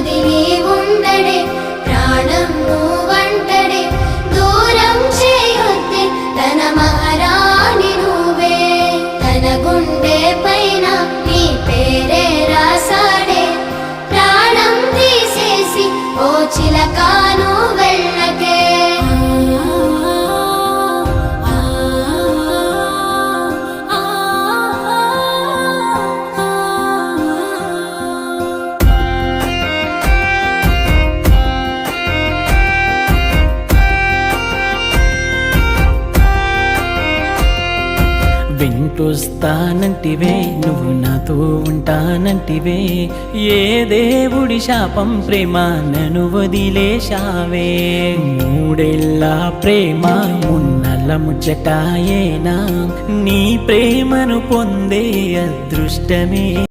వదిలి ఉండడే ప్రాణం నువ్వంటడే దూరం చేయొద్దే తన మహారాణి నువ్వే తన గుండె పైన నీ పేరే రాసాడే ప్రాణం తీసేసి ఓ చిలకాను వెళ్ళకే వెంటొస్తానంటివే నువ్వు నాతో ఉంటానంటివే ఏ దేవుడి శాపం ప్రేమ నన్ను వదిలేశావే మూడేళ్ళ ప్రేమ మున్నల ముచ్చటాయేనా నీ ప్రేమను పొందే అదృష్టమే